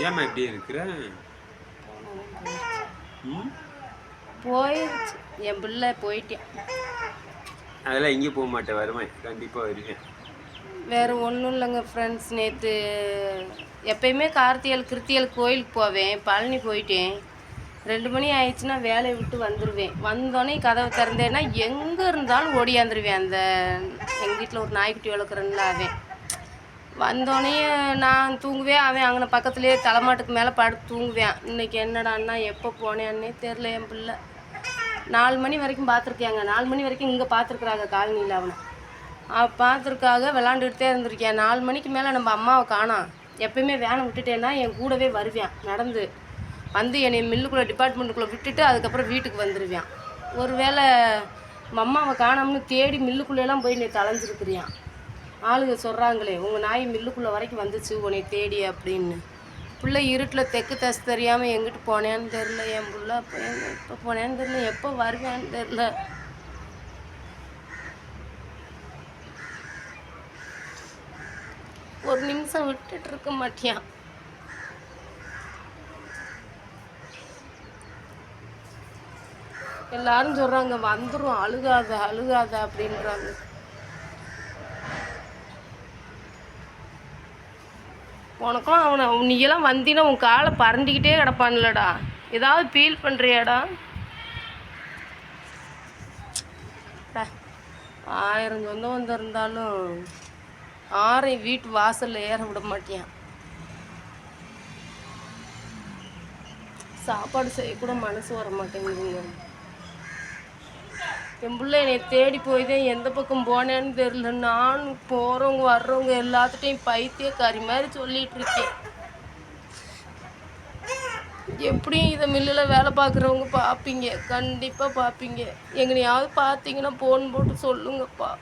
ஏம்மா இப்படி இருக்கிற? போயிடுச்சு என் பிள்ளை போயிட்டேன். அதெல்லாம் எங்கேயும் போக மாட்டேன், வருவேன், கண்டிப்பாக வருவேன். வேறு ஒன்றும் இல்லைங்க ஃப்ரெண்ட்ஸ். நேற்று எப்பயுமே கார்த்திகை கிருத்தியல் கோயிலுக்கு போவேன். பழனி போயிட்டேன். 2 மணி ஆயிடுச்சுன்னா வேலையை விட்டு வந்துடுவேன். வந்தோடனே கதவை திறந்தேன்னா எங்கே இருந்தாலும் ஓடியாந்துருவேன். அந்த எங்கள் வீட்டில் ஒரு நாய்க்குட்டி வளர்க்குறேன்ல அவன் வந்தோடனே நான் தூங்குவேன். அவன் அங்கே பக்கத்துலேயே தலைமாட்டுக்கு மேலே படுத்து தூங்குவேன். இன்றைக்கி என்னடான்னா எப்போ போனேன்னே தெரில. என் பிள்ளை 4 மணி வரைக்கும் பார்த்துருக்காங்க. 4 மணி வரைக்கும் இங்கே பார்த்துருக்குறாங்க காலனியில். அவனை பார்த்துருக்காக விளாண்டுக்கிட்டே இருந்திருக்கேன். 4 மணிக்கு மேலே நம்ம அம்மாவை காணோம். எப்பயுமே வேனை விட்டுட்டேன்னா என் கூடவே வருவேன் நடந்து வந்து என்னை மில்லுக்குள்ளே டிபார்ட்மெண்ட்டுக்குள்ளே விட்டுட்டு அதுக்கப்புறம் வீட்டுக்கு வந்துடுவேன். ஒரு வேளை அம்மாவை காணோம்னு தேடி மில்லுக்குள்ளேலாம் போய் நீ தலைஞ்சிருக்கிறியான். ஆளுங்க சொல்கிறாங்களே உங்கள் நாய் மில்லுக்குள்ளே வரைக்கும் வந்துச்சு உன்னை தேடி அப்படின்னு. பிள்ளை இருட்டில் தெற்கு தசு தெரியாமல் எங்கிட்டு போனேன்னு தெரில. என் பிள்ளை எப்போ போனேன்னு தெரில, எப்போ வருவேன்னு தெரில. ஒரு நிமிஷம் விட்டுட்டு இருக்க மாட்டியான். எல்லாரும் சொல்கிறாங்க வந்துடும் அழுகாத அழுகாத அப்படின்றாங்க. உனக்கும் அவனை நீயெல்லாம் வந்தினா உன் காலை பறண்டிக்கிட்டே கிடப்பான்லடா. ஏதாவது ஃபீல் பண்ணுறியாடா? 1000 சொந்தம் வந்திருந்தாலும் 6 வீட்டு வாசலில் ஏற விட மாட்டியான். சாப்பாடு செய்யக்கூட மனசு வர மாட்டேங்குதுங்க. என் பிள்ளை என்னை தேடி போய் தான் எந்த பக்கம் போனேன்னு தெரில. நான் போகிறவங்க வர்றவங்க எல்லாத்துட்டையும் பைத்தியக்காரி மாதிரி சொல்லிகிட்டு இருக்கேன். எப்படியும் இதை மில்லில் வேலை பார்க்குறவங்க பார்ப்பீங்க, கண்டிப்பாக பார்ப்பீங்க. எங்கனையாவது பார்த்தீங்கன்னா ஃபோன் போட்டு சொல்லுங்கப்பா.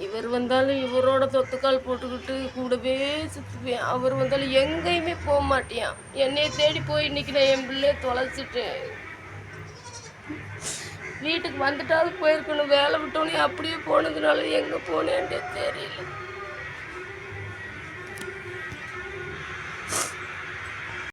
இவர் வந்தாலும் இவரோட தொத்துக்கால் போட்டுக்கிட்டு கூடவே சுற்றுவேன். அவர் வந்தாலும் எங்கேயுமே போக மாட்டேன். என்னையை தேடி போய் இன்னைக்கு நான் என் பிள்ளைய தொலைச்சிட்டேன். வீட்டுக்கு வந்துட்டாலும் போயிருக்கணும். வேலை விட்டோன்னே அப்படியே போனதுனால எங்கே போனேன்ட்டே தெரியல.